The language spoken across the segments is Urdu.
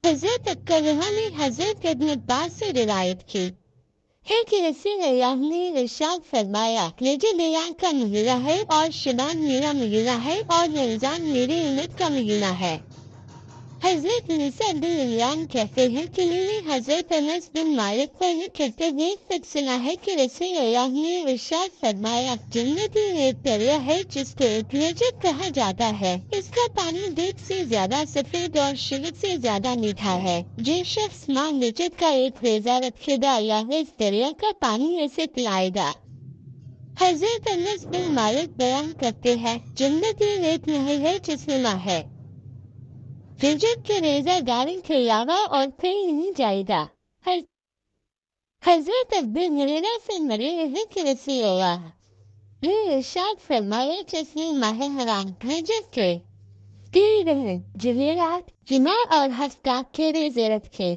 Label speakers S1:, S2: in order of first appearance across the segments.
S1: حضرت اکرمہ نے حضرت ابن عباس سے روایت کی ہے کہ رسول اللہ نے ارشاد فرمایا، رجب ریاض کا مہینہ ہے اور شعبان میرا مہینہ ہے اور رمضان میری امت کا مہینہ ہے۔ حضرت موسیٰ بن عمران کہتے ہیں کہ میں نے حضرت انس بن مالک کو یہ کہتے ہوئے خود سنا ہے کہ رسول اللہ نے ارشاد فرمایا، جنت ایک دریا ہے جس کو رجب کہا جاتا ہے، اس کا پانی دودھ سے زیادہ سفید اور شہد سے زیادہ میٹھا ہے۔ جو شخص ماہ رجب کا ایک روزہ رکھے گا اللہ اس دریا کا پانی اسے پلائے گا۔ حضرت انس بن مالک بیان کرتے ہیں، جنت ایک نہر ہے جس میں ماہ ہے رجب کے روزہ داری کے علاوہ اور کہیں نہیں جائے گا۔ حضرت ابو ہریرہ سے مروی ہے کہ رسول اللہ نے ارشاد فرمایا، جس میں ماہ حرام رجب کے 3 دن جمعرات، جمعہ اور ہفتہ کے روزے رکھے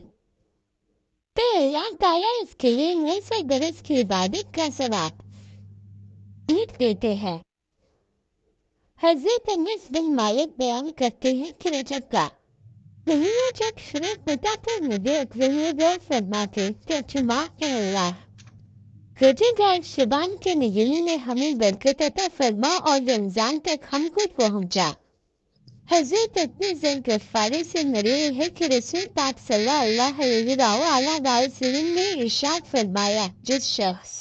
S1: تو اللہ تعالیٰ اس کے لیے 900 برس کی عبادت کا ثواب دیتے ہیں۔ حضرت انس بن مالک بیان کرتے ہیں کہ رجب کا مہینہ جب شروع ہوتا تو مجھے اکرم فرماتے کہ چما ہے اللہ، رجب اور شعبان کے مہینے میں ہمیں برکت عطا فرما اور رمضان تک ہم کو پہنچا۔ حضرت ابو ذر غفاری سے مروی ہے کہ رسول پاک صلی اللہ علیہ وسلم نے ارشاد فرمایا، جس شخص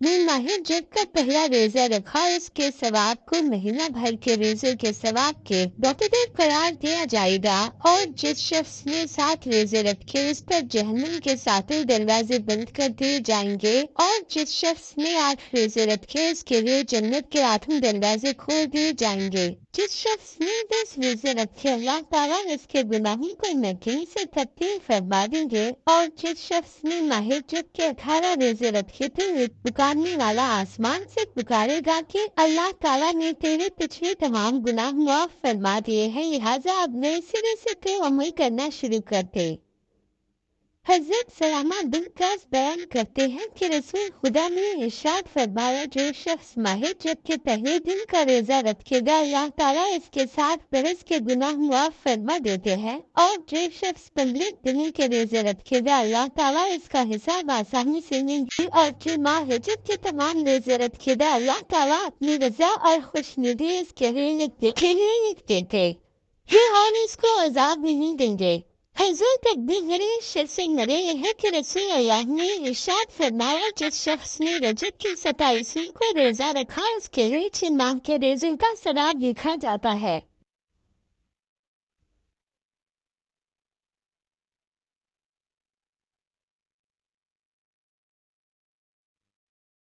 S1: نے ماہ رجب کا پہلا روزہ رکھا اس کے ثواب کو مہینہ بھر کے روزے کے ثواب کے برابر قرار دیا جائے گا، اور جس شخص نے 7 روزے رکھے اس پر جہنم کے 7 دروازے بند کر دیے جائیں گے، اور جس شخص نے 8 روزے رکھے اس کے لیے جنت کے 8 دروازے کھول دیے جائیں گے۔ جس شخص نے 10 روزے رکھے اللہ تعالیٰ اس کے گناہوں کو نکیل سے تبدیل فرما دیں گے، اور جس شخص نے ماہ رجب کے 18 روزے رکھے تو پکارنے والا آسمان سے پکارے گا کہ اللہ تعالیٰ نے تیرے پچھلے تمام گناہ معاف فرما دیے ہیں، لہٰذا اب نئے سرے سے تو عمل کرنا شروع کرتے۔ حضرت سلامہ بن قیس بیان کرتے ہیں کہ رسول خدا نے ارشاد فرمایا، جو شخص ماہ رجب کے پہلے دن کا روزہ رکھے گا اللہ تعالیٰ اس کے 7 برس کے گناہ معاف فرما دیتے ہیں، اور جو شخص 15 دنوں کے روزے رکھے گا اللہ تعالیٰ اس کا حساب آسانی سے لیں گے، اور جو ماہ رجب کے تمام روزے رکھے گا اللہ تعالیٰ اپنی رضا اور خوشنودی اس کے لیے لکھ دیتے ہیں اور اس کو عذاب نہیں دیں گے۔ حضرت ابو ہریرہ سے مروی ہے کہ رسول اللہ نے ارشاد فرمایا، جس شخص نے رجب کی 27 کو روزہ رکھا اس کے لیے 6 ماہ کے روزے کا ثواب لکھا جاتا ہے۔